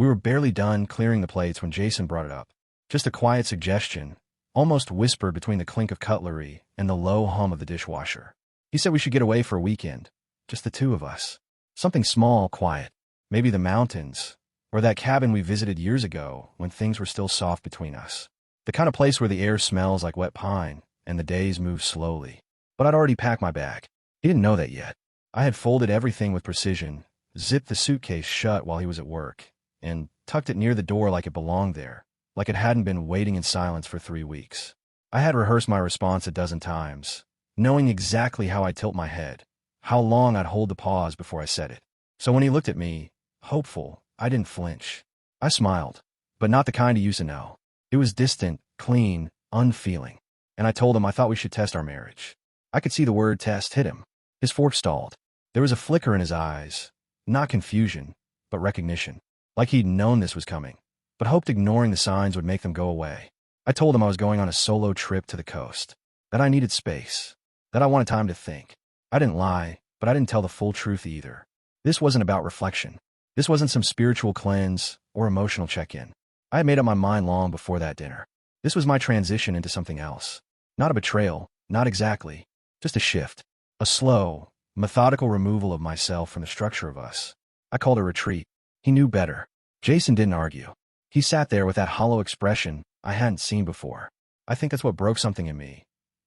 We were barely done clearing the plates when Jason brought it up. Just a quiet suggestion, almost whispered between the clink of cutlery and the low hum of the dishwasher. He said we should get away for a weekend, just the two of us. Something small, quiet. Maybe the mountains, or that cabin we visited years ago when things were still soft between us. The kind of place where the air smells like wet pine and the days move slowly. But I'd already packed my bag. He didn't know that yet. I had folded everything with precision, zipped the suitcase shut while he was at work, and tucked it near the door like it belonged there, like it hadn't been waiting in silence for 3 weeks. I had rehearsed my response a dozen times, knowing exactly how I'd tilt my head, how long I'd hold the pause before I said it. So when he looked at me, hopeful, I didn't flinch. I smiled, but not the kind he used to know. It was distant, clean, unfeeling. And I told him I thought we should test our marriage. I could see the word test hit him. His fork stalled. There was a flicker in his eyes, not confusion, but recognition, like he'd known this was coming, but hoped ignoring the signs would make them go away. I told him I was going on a solo trip to the coast, that I needed space, that I wanted time to think. I didn't lie, but I didn't tell the full truth either. This wasn't about reflection. This wasn't some spiritual cleanse or emotional check-in. I had made up my mind long before that dinner. This was my transition into something else. Not a betrayal, not exactly, just a shift. A slow, methodical removal of myself from the structure of us. I called it retreat. He knew better. Jason didn't argue. He sat there with that hollow expression I hadn't seen before. I think that's what broke something in me.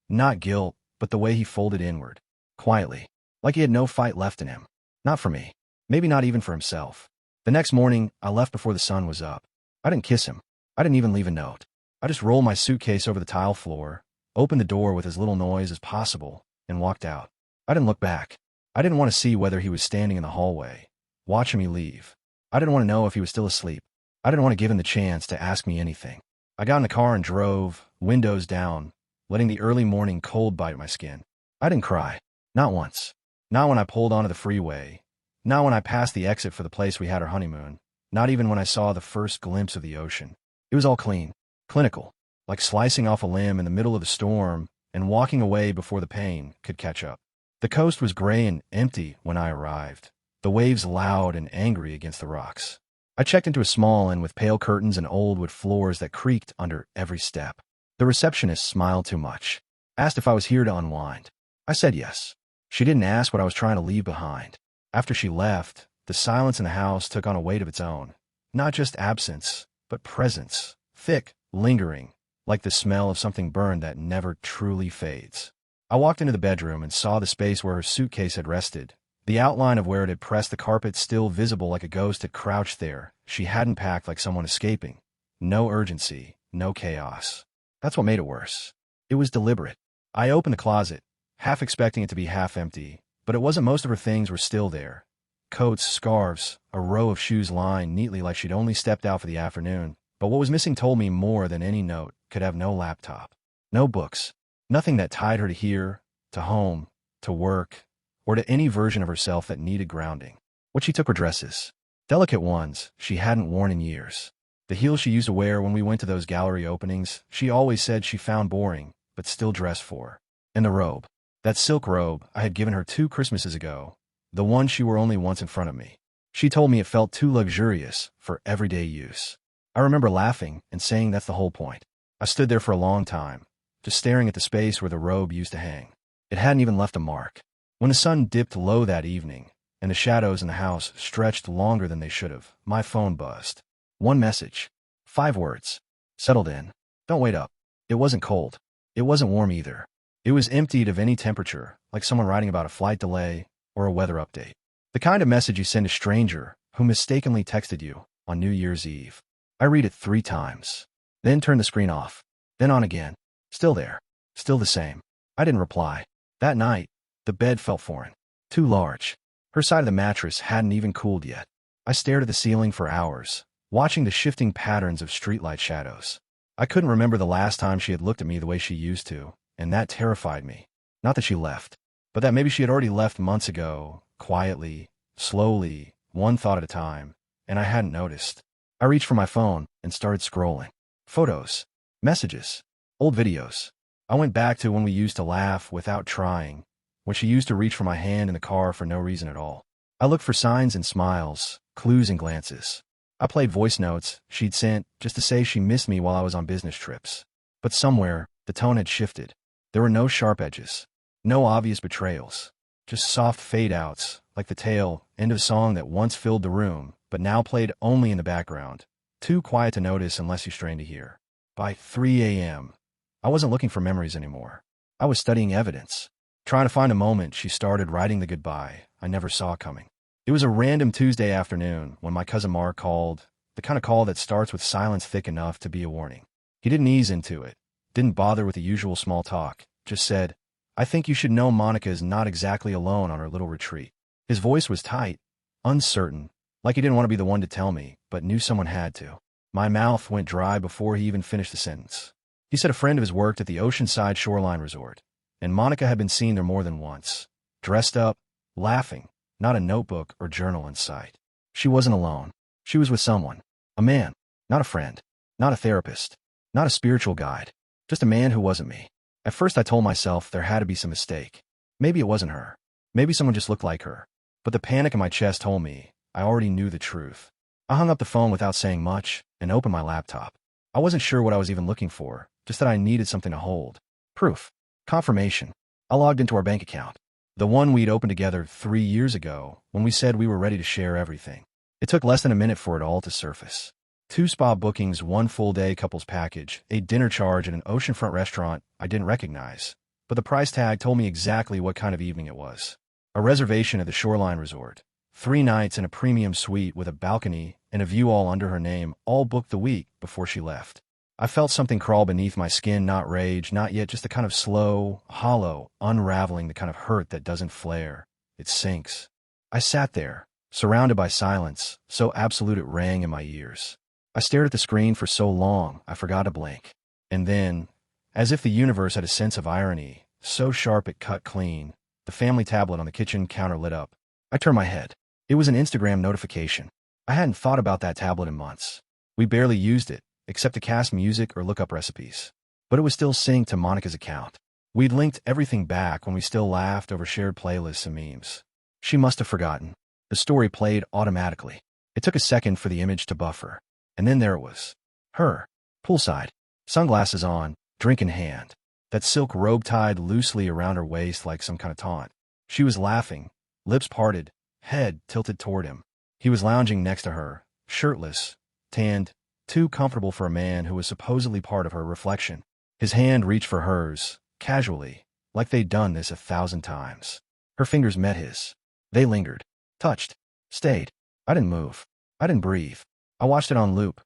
Not guilt, but the way he folded inward, quietly, like he had no fight left in him. Not for me. Maybe not even for himself. The next morning, I left before the sun was up. I didn't kiss him. I didn't even leave a note. I just rolled my suitcase over the tile floor, opened the door with as little noise as possible, and walked out. I didn't look back. I didn't want to see whether he was standing in the hallway, watching me leave. I didn't want to know if he was still asleep. I didn't want to give him the chance to ask me anything. I got in the car and drove, windows down, letting the early morning cold bite my skin. I didn't cry. Not once. Not when I pulled onto the freeway. Not when I passed the exit for the place we had our honeymoon. Not even when I saw the first glimpse of the ocean. It was all clean. Clinical. Like slicing off a limb in the middle of the storm and walking away before the pain could catch up. The coast was gray and empty when I arrived, the waves loud and angry against the rocks. I checked into a small inn with pale curtains and old wood floors that creaked under every step. The receptionist smiled too much, asked if I was here to unwind. I said yes. She didn't ask what I was trying to leave behind. After she left, the silence in the house took on a weight of its own. Not just absence, but presence. Thick, lingering, like the smell of something burned that never truly fades. I walked into the bedroom and saw the space where her suitcase had rested. The outline of where it had pressed the carpet still visible like a ghost had crouched there. She hadn't packed like someone escaping. No urgency, no chaos. That's what made it worse. It was deliberate. I opened the closet, half expecting it to be half empty, but it wasn't. Most of her things were still there. Coats, scarves, a row of shoes lined neatly like she'd only stepped out for the afternoon. But what was missing told me more than any note could have. No laptop. No books. Nothing that tied her to here, to home, to work, or to any version of herself that needed grounding. What she took were dresses. Delicate ones she hadn't worn in years. The heels she used to wear when we went to those gallery openings she always said she found boring, but still dressed for. And the robe. That silk robe I had given her 2 Christmases ago. The one she wore only once in front of me. She told me it felt too luxurious for everyday use. I remember laughing and saying that's the whole point. I stood there for a long time, just staring at the space where the robe used to hang. It hadn't even left a mark. When the sun dipped low that evening, and the shadows in the house stretched longer than they should have, my phone buzzed. One message. 5 words. Settled in. Don't wait up. It wasn't cold. It wasn't warm either. It was emptied of any temperature, like someone writing about a flight delay or a weather update. The kind of message you send a stranger who mistakenly texted you on New Year's Eve. I read it 3 times. Then turned the screen off. Then on again. Still there. Still the same. I didn't reply. That night, the bed felt foreign. Too large. Her side of the mattress hadn't even cooled yet. I stared at the ceiling for hours, watching the shifting patterns of streetlight shadows. I couldn't remember the last time she had looked at me the way she used to, and that terrified me. Not that she left, but that maybe she had already left months ago, quietly, slowly, one thought at a time, and I hadn't noticed. I reached for my phone and started scrolling. Photos. Messages. Old videos. I went back to when we used to laugh without trying, when she used to reach for my hand in the car for no reason at all. I looked for signs and smiles, clues and glances. I played voice notes she'd sent just to say she missed me while I was on business trips. But somewhere, the tone had shifted. There were no sharp edges, no obvious betrayals, just soft fade-outs, like the tail end of a song that once filled the room, but now played only in the background, too quiet to notice unless you strained to hear. By 3 a.m., I wasn't looking for memories anymore. I was studying evidence, trying to find a moment she started writing the goodbye I never saw coming. It was a random Tuesday afternoon when my cousin Mark called, the kind of call that starts with silence thick enough to be a warning. He didn't ease into it, didn't bother with the usual small talk, just said, "I think you should know Monica is not exactly alone on her little retreat." His voice was tight, uncertain, like he didn't want to be the one to tell me, but knew someone had to. My mouth went dry before he even finished the sentence. He said a friend of his worked at the Oceanside Shoreline Resort, and Monica had been seen there more than once, dressed up, laughing, not a notebook or journal in sight. She wasn't alone. She was with someone. A man. Not a friend. Not a therapist. Not a spiritual guide. Just a man who wasn't me. At first I told myself there had to be some mistake. Maybe it wasn't her. Maybe someone just looked like her. But the panic in my chest told me I already knew the truth. I hung up the phone without saying much and opened my laptop. I wasn't sure what I was even looking for, just that I needed something to hold. Proof. Confirmation. I logged into our bank account. The one we'd opened together 3 years ago when we said we were ready to share everything. It took less than a minute for it all to surface. 2 spa bookings, 1 full-day couples package, a dinner charge at an oceanfront restaurant I didn't recognize, but the price tag told me exactly what kind of evening it was. A reservation at the Shoreline Resort. 3 nights in a premium suite with a balcony and a view all under her name, all booked the week before she left. I felt something crawl beneath my skin, not rage, not yet, just a kind of slow, hollow, unraveling, the kind of hurt that doesn't flare. It sinks. I sat there, surrounded by silence, so absolute it rang in my ears. I stared at the screen for so long, I forgot to blink. And then, as if the universe had a sense of irony, so sharp it cut clean, the family tablet on the kitchen counter lit up. I turned my head. It was an Instagram notification. I hadn't thought about that tablet in months. We barely used it, except to cast music or look up recipes. But it was still synced to Monica's account. We'd linked everything back when we still laughed over shared playlists and memes. She must have forgotten. The story played automatically. It took a second for the image to buffer. And then there it was. Her. Poolside. Sunglasses on, drink in hand. That silk robe tied loosely around her waist like some kind of taunt. She was laughing, lips parted, head tilted toward him. He was lounging next to her, shirtless, tanned, too comfortable for a man who was supposedly part of her reflection. His hand reached for hers, casually, like they'd done this 1,000 times. Her fingers met his. They lingered, touched, stayed. I didn't move. I didn't breathe. I watched it on loop.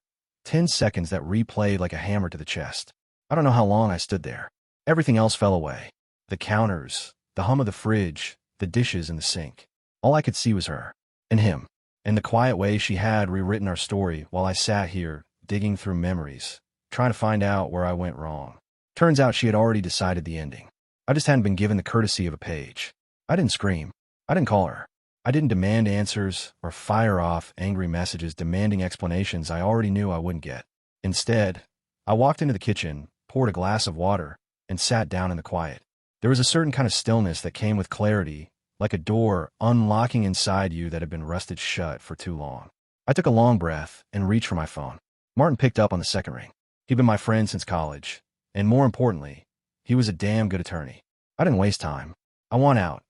10 seconds that replayed like a hammer to the chest. I don't know how long I stood there. Everything else fell away. The counters, the hum of the fridge, the dishes in the sink. All I could see was her. And him. And the quiet way she had rewritten our story while I sat here, digging through memories, trying to find out where I went wrong. Turns out she had already decided the ending. I just hadn't been given the courtesy of a page. I didn't scream. I didn't call her. I didn't demand answers or fire off angry messages demanding explanations I already knew I wouldn't get. Instead, I walked into the kitchen, poured a glass of water, and sat down in the quiet. There was a certain kind of stillness that came with clarity, like a door unlocking inside you that had been rusted shut for too long. I took a long breath and reached for my phone. Martin picked up on the second ring. He'd been my friend since college, and more importantly, he was a damn good attorney. I didn't waste time. I want out,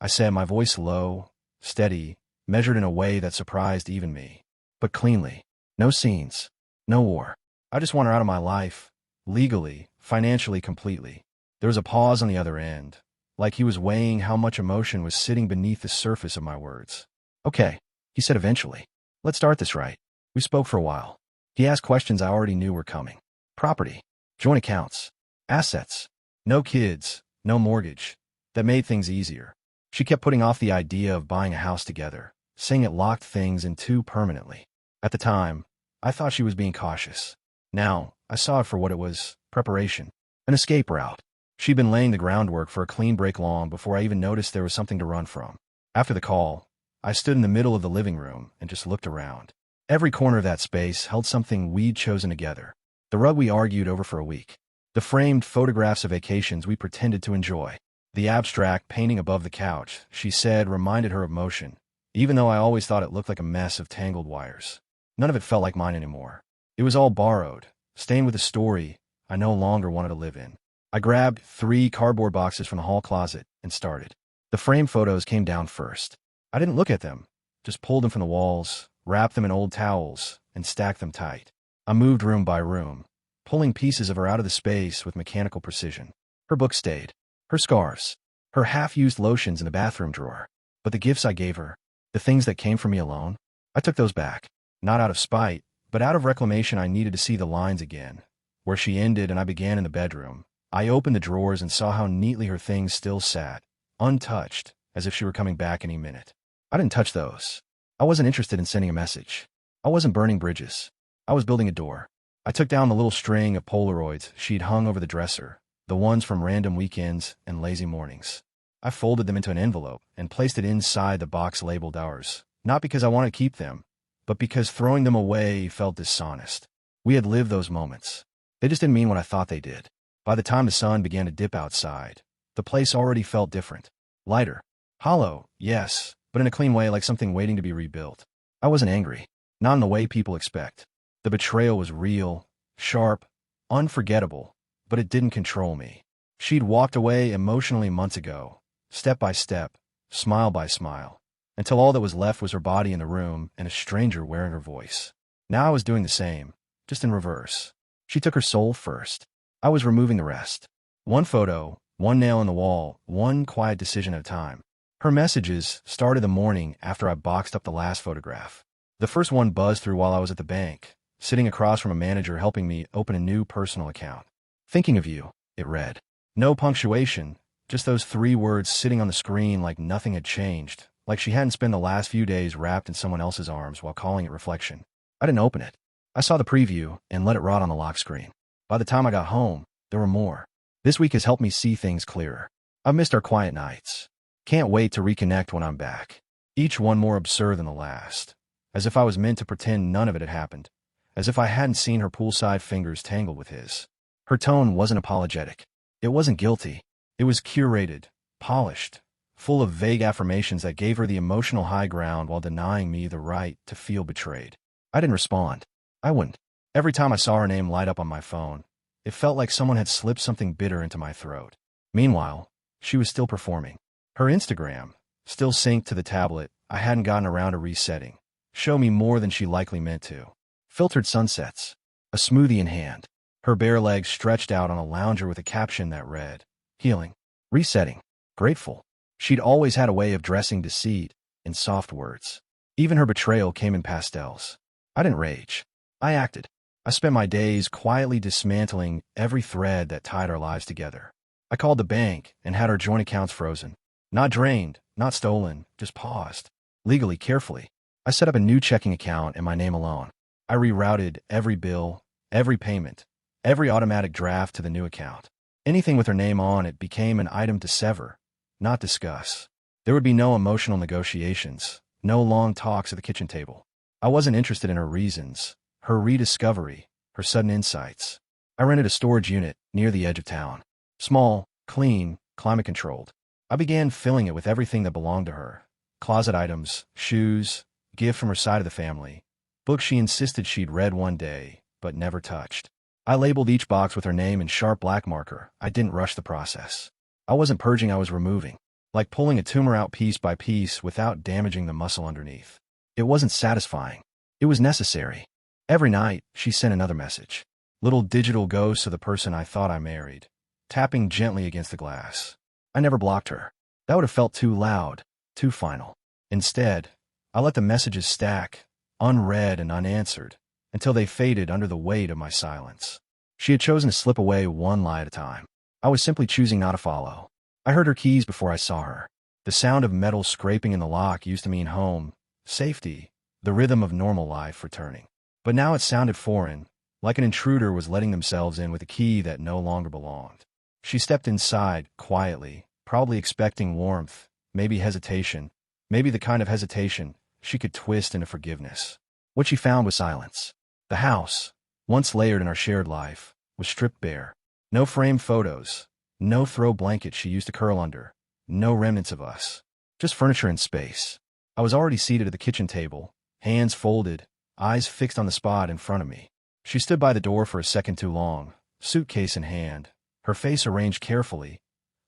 I said, my voice low, steady, measured in a way that surprised even me. But cleanly. No scenes. No war. I just want her out of my life. Legally, financially, completely. There was a pause on the other end, like he was weighing how much emotion was sitting beneath the surface of my words. Okay, he said eventually. Let's start this right. We spoke for a while. He asked questions I already knew were coming. Property. Joint accounts. Assets. No kids. No mortgage. That made things easier. She kept putting off the idea of buying a house together, saying it locked things in too permanently. At the time, I thought she was being cautious. Now, I saw it for what it was, preparation. An escape route. She'd been laying the groundwork for a clean break long before I even noticed there was something to run from. After the call, I stood in the middle of the living room and just looked around. Every corner of that space held something we'd chosen together. The rug we argued over for a week. The framed photographs of vacations we pretended to enjoy. The abstract painting above the couch, she said, reminded her of motion, even though I always thought it looked like a mess of tangled wires. None of it felt like mine anymore. It was all borrowed, stained with a story I no longer wanted to live in. I grabbed 3 cardboard boxes from the hall closet and started. The frame photos came down first. I didn't look at them, just pulled them from the walls, wrapped them in old towels, and stacked them tight. I moved room by room, pulling pieces of her out of the space with mechanical precision. Her books stayed, her scarves, her half-used lotions in the bathroom drawer. But the gifts I gave her, the things that came from me alone, I took those back. Not out of spite, but out of reclamation. I needed to see the lines again, where she ended and I began in the bedroom. I opened the drawers and saw how neatly her things still sat, untouched, as if she were coming back any minute. I didn't touch those. I wasn't interested in sending a message. I wasn't burning bridges. I was building a door. I took down the little string of Polaroids she'd hung over the dresser, the ones from random weekends and lazy mornings. I folded them into an envelope and placed it inside the box labeled ours, not because I wanted to keep them, but because throwing them away felt dishonest. We had lived those moments. They just didn't mean what I thought they did. By the time the sun began to dip outside, the place already felt different. Lighter. Hollow, yes, but in a clean way, like something waiting to be rebuilt. I wasn't angry. Not in the way people expect. The betrayal was real, sharp, unforgettable, but it didn't control me. She'd walked away emotionally months ago, step by step, smile by smile, until all that was left was her body in the room and a stranger wearing her voice. Now I was doing the same, just in reverse. She took her soul first. I was removing the rest. One photo, one nail in the wall, one quiet decision at a time. Her messages started the morning after I boxed up the last photograph. The first one buzzed through while I was at the bank, sitting across from a manager helping me open a new personal account. Thinking of you, it read. No punctuation, just those 3 words sitting on the screen like nothing had changed, like she hadn't spent the last few days wrapped in someone else's arms while calling it reflection. I didn't open it. I saw the preview and let it rot on the lock screen. By the time I got home, there were more. This week has helped me see things clearer. I've missed our quiet nights. Can't wait to reconnect when I'm back. Each one more absurd than the last. As if I was meant to pretend none of it had happened. As if I hadn't seen her poolside fingers tangled with his. Her tone wasn't apologetic. It wasn't guilty. It was curated, polished, full of vague affirmations that gave her the emotional high ground while denying me the right to feel betrayed. I didn't respond. I wouldn't. Every time I saw her name light up on my phone, it felt like someone had slipped something bitter into my throat. Meanwhile, she was still performing. Her Instagram, still synced to the tablet I hadn't gotten around to resetting, showed me more than she likely meant to. Filtered sunsets, a smoothie in hand, her bare legs stretched out on a lounger with a caption that read, healing, resetting, grateful. She'd always had a way of dressing deceit in soft words. Even her betrayal came in pastels. I didn't rage. I acted. I spent my days quietly dismantling every thread that tied our lives together. I called the bank and had our joint accounts frozen. Not drained, not stolen, just paused. Legally, carefully. I set up a new checking account in my name alone. I rerouted every bill, every payment, every automatic draft to the new account. Anything with her name on it became an item to sever, not discuss. There would be no emotional negotiations, no long talks at the kitchen table. I wasn't interested in her reasons, her rediscovery, her sudden insights. I rented a storage unit near the edge of town. Small, clean, climate-controlled. I began filling it with everything that belonged to her. Closet items, shoes, gift from her side of the family, books she insisted she'd read one day, but never touched. I labeled each box with her name in sharp black marker. I didn't rush the process. I wasn't purging, I was removing. Like pulling a tumor out piece by piece without damaging the muscle underneath. It wasn't satisfying. It was necessary. Every night, she sent another message. Little digital ghosts of the person I thought I married, tapping gently against the glass. I never blocked her. That would have felt too loud, too final. Instead, I let the messages stack, unread and unanswered, until they faded under the weight of my silence. She had chosen to slip away one lie at a time. I was simply choosing not to follow. I heard her keys before I saw her. The sound of metal scraping in the lock used to mean home, safety, the rhythm of normal life returning. But now it sounded foreign, like an intruder was letting themselves in with a key that no longer belonged. She stepped inside, quietly, probably expecting warmth, maybe hesitation, maybe the kind of hesitation she could twist into forgiveness. What she found was silence. The house, once layered in our shared life, was stripped bare. No framed photos, no throw blanket she used to curl under, no remnants of us. Just furniture and space. I was already seated at the kitchen table, hands folded, eyes fixed on the spot in front of me. She stood by the door for a second too long, suitcase in hand, her face arranged carefully,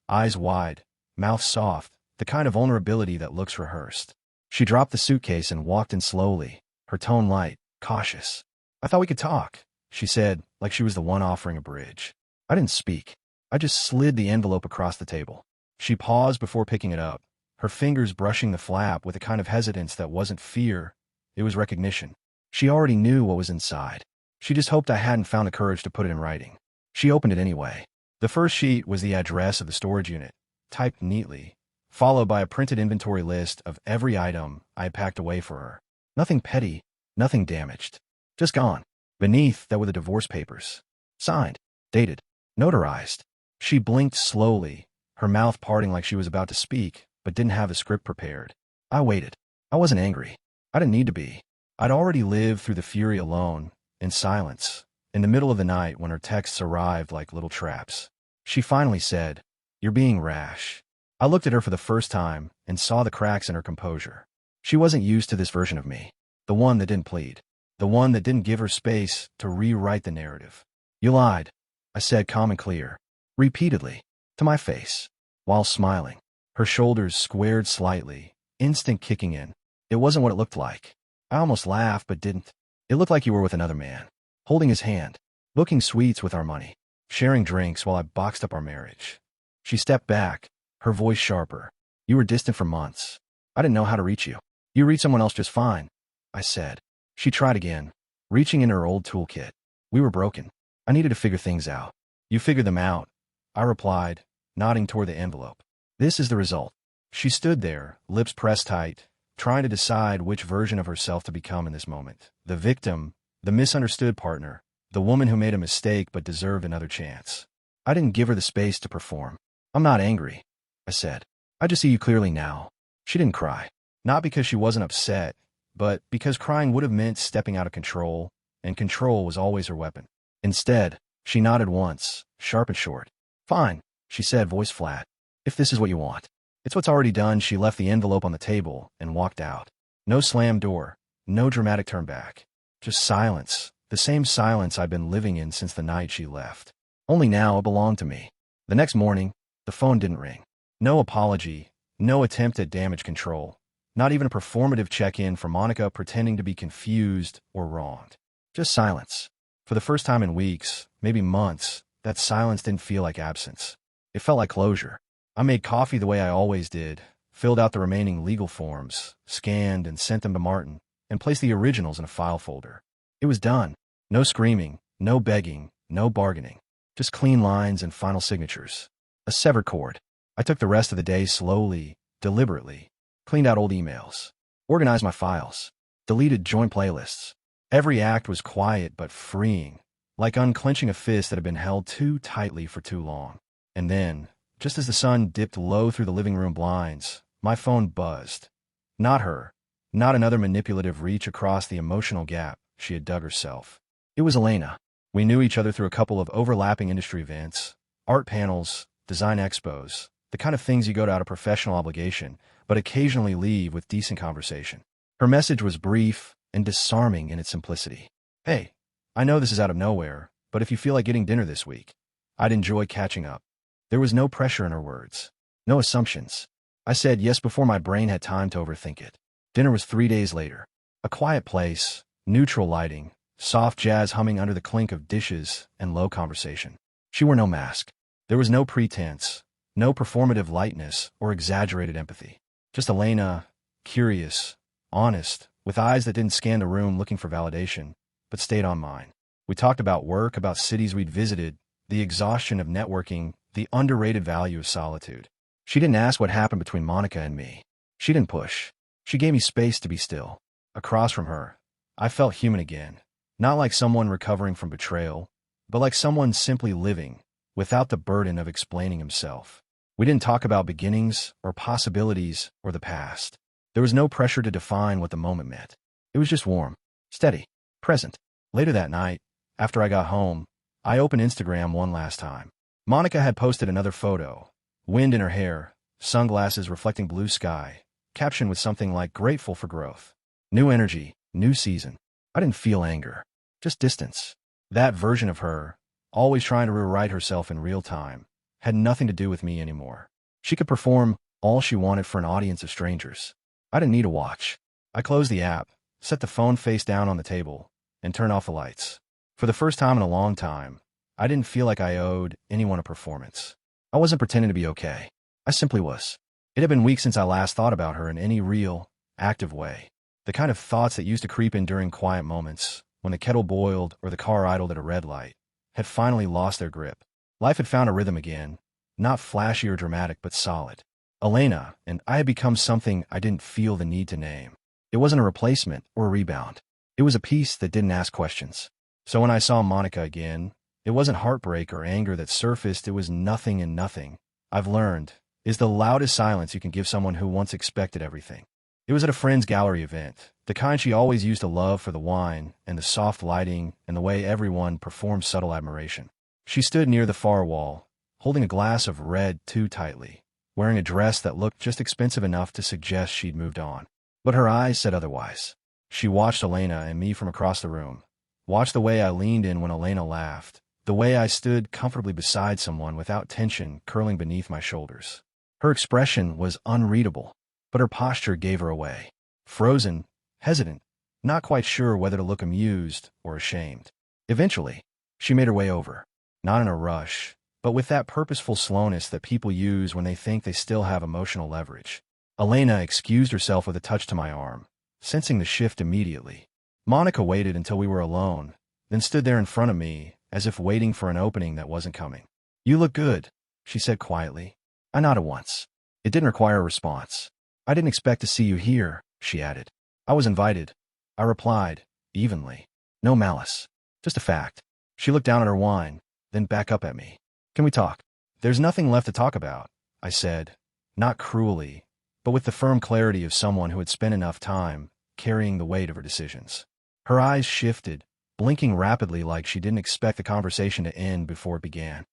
eyes wide, mouth soft, the kind of vulnerability that looks rehearsed. She dropped the suitcase and walked in slowly, her tone light, cautious. "I thought we could talk," she said, like she was the one offering a bridge. I didn't speak. I just slid the envelope across the table. She paused before picking it up, her fingers brushing the flap with a kind of hesitance that wasn't fear, it was recognition. She already knew what was inside. She just hoped I hadn't found the courage to put it in writing. She opened it anyway. The first sheet was the address of the storage unit, typed neatly, followed by a printed inventory list of every item I had packed away for her. Nothing petty, nothing damaged. Just gone. Beneath that were the divorce papers. Signed, dated, notarized. She blinked slowly, her mouth parting like she was about to speak, but didn't have the script prepared. I waited. I wasn't angry. I didn't need to be. I'd already lived through the fury alone, in silence, in the middle of the night when her texts arrived like little traps. She finally said, "You're being rash." I looked at her for the first time and saw the cracks in her composure. She wasn't used to this version of me, the one that didn't plead, the one that didn't give her space to rewrite the narrative. "You lied," I said calm and clear, repeatedly, to my face, while smiling. Her shoulders squared slightly, instinct kicking in. It wasn't what it looked like. I almost laughed but didn't. "It looked like you were with another man, holding his hand, booking suites with our money, sharing drinks while I boxed up our marriage." She stepped back, her voice sharper. "You were distant for months. I didn't know how to reach you. You reached someone else just fine," I said. She tried again, reaching in her old toolkit. "We were broken. I needed to figure things out." "You figured them out," I replied, nodding toward the envelope. "This is the result." She stood there, lips pressed tight, trying to decide which version of herself to become in this moment. The victim, the misunderstood partner, the woman who made a mistake but deserved another chance. I didn't give her the space to perform. "I'm not angry," I said. "I just see you clearly now." She didn't cry. Not because she wasn't upset, but because crying would have meant stepping out of control, and control was always her weapon. Instead, she nodded once, sharp and short. "Fine," she said, voice flat. "If this is what you want." It's what's already done. She left the envelope on the table and walked out. No slammed door, no dramatic turn back. Just silence, the same silence I'd been living in since the night she left. Only now it belonged to me. The next morning, the phone didn't ring. No apology, no attempt at damage control, not even a performative check-in for Monica pretending to be confused or wronged. Just silence. For the first time in weeks, maybe months, that silence didn't feel like absence. It felt like closure. I made coffee the way I always did, filled out the remaining legal forms, scanned and sent them to Martin, and placed the originals in a file folder. It was done. No screaming, no begging, no bargaining. Just clean lines and final signatures. A severed cord. I took the rest of the day slowly, deliberately, cleaned out old emails, organized my files, deleted joint playlists. Every act was quiet but freeing, like unclenching a fist that had been held too tightly for too long. And then, just as the sun dipped low through the living room blinds, my phone buzzed. Not her. Not another manipulative reach across the emotional gap she had dug herself. It was Elena. We knew each other through a couple of overlapping industry events, art panels, design expos, the kind of things you go to out of professional obligation, but occasionally leave with decent conversation. Her message was brief and disarming in its simplicity. "Hey, I know this is out of nowhere, but if you feel like getting dinner this week, I'd enjoy catching up." There was no pressure in her words, no assumptions. I said yes before my brain had time to overthink it. Dinner was 3 days later. A quiet place, neutral lighting, soft jazz humming under the clink of dishes, and low conversation. She wore no mask. There was no pretense, no performative lightness or exaggerated empathy. Just Elena, curious, honest, with eyes that didn't scan the room looking for validation, but stayed on mine. We talked about work, about cities we'd visited, the exhaustion of networking, the underrated value of solitude. She didn't ask what happened between Monica and me. She didn't push. She gave me space to be still. Across from her, I felt human again. Not like someone recovering from betrayal, but like someone simply living, without the burden of explaining himself. We didn't talk about beginnings, or possibilities, or the past. There was no pressure to define what the moment meant. It was just warm, steady, present. Later that night, after I got home, I opened Instagram one last time. Monica had posted another photo, wind in her hair, sunglasses reflecting blue sky, captioned with something like "grateful for growth." New energy, new season. I didn't feel anger, just distance. That version of her, always trying to rewrite herself in real time, had nothing to do with me anymore. She could perform all she wanted for an audience of strangers. I didn't need to watch. I closed the app, set the phone face down on the table, and turned off the lights. For the first time in a long time, I didn't feel like I owed anyone a performance. I wasn't pretending to be okay. I simply was. It had been weeks since I last thought about her in any real, active way. The kind of thoughts that used to creep in during quiet moments, when the kettle boiled or the car idled at a red light, had finally lost their grip. Life had found a rhythm again, not flashy or dramatic, but solid. Elena and I had become something I didn't feel the need to name. It wasn't a replacement or a rebound. It was a piece that didn't ask questions. So when I saw Monica again, it wasn't heartbreak or anger that surfaced, it was nothing, and nothing, I've learned, is the loudest silence you can give someone who once expected everything. It was at a friend's gallery event, the kind she always used to love for the wine and the soft lighting and the way everyone performed subtle admiration. She stood near the far wall, holding a glass of red too tightly, wearing a dress that looked just expensive enough to suggest she'd moved on. But her eyes said otherwise. She watched Elena and me from across the room, watched the way I leaned in when Elena laughed, the way I stood comfortably beside someone without tension curling beneath my shoulders. Her expression was unreadable, but her posture gave her away. Frozen, hesitant, not quite sure whether to look amused or ashamed. Eventually, she made her way over, not in a rush, but with that purposeful slowness that people use when they think they still have emotional leverage. Elena excused herself with a touch to my arm, sensing the shift immediately. Monica waited until we were alone, then stood there in front of me, as if waiting for an opening that wasn't coming. "You look good," she said quietly. I nodded once. It didn't require a response. "I didn't expect to see you here," she added. "I was invited," I replied, evenly. No malice. Just a fact. She looked down at her wine, then back up at me. "Can we talk?" "There's nothing left to talk about," I said, not cruelly, but with the firm clarity of someone who had spent enough time carrying the weight of her decisions. Her eyes shifted, blinking rapidly like she didn't expect the conversation to end before it began.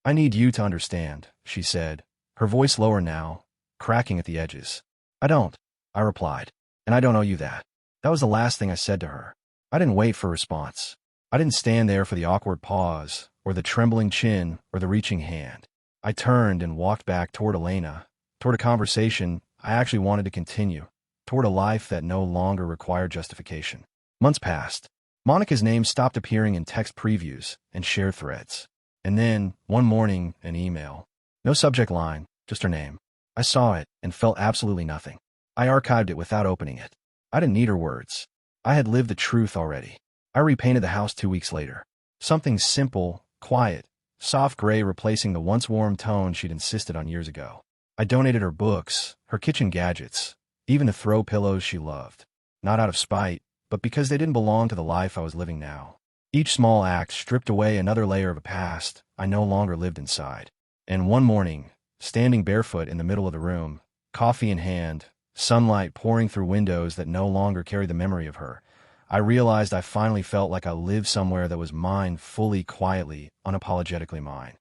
I need you to understand," she said, her voice lower now, cracking at the edges. "I don't," I replied, "and I don't owe you that." That was the last thing I said to her. I didn't wait for a response. I didn't stand there for the awkward pause, or the trembling chin, or the reaching hand. I turned and walked back toward Elena, toward a conversation I actually wanted to continue, toward a life that no longer required justification. Months passed. Monica's name stopped appearing in text previews and shared threads. And then, one morning, an email. No subject line, just her name. I saw it and felt absolutely nothing. I archived it without opening it. I didn't need her words. I had lived the truth already. I repainted the house 2 weeks later. Something simple, quiet, soft gray replacing the once warm tone she'd insisted on years ago. I donated her books, her kitchen gadgets, even the throw pillows she loved. Not out of spite, but because they didn't belong to the life I was living now. Each small act stripped away another layer of a past I no longer lived inside. And one morning, standing barefoot in the middle of the room, coffee in hand, sunlight pouring through windows that no longer carried the memory of her, I realized I finally felt like I lived somewhere that was mine fully, quietly, unapologetically mine.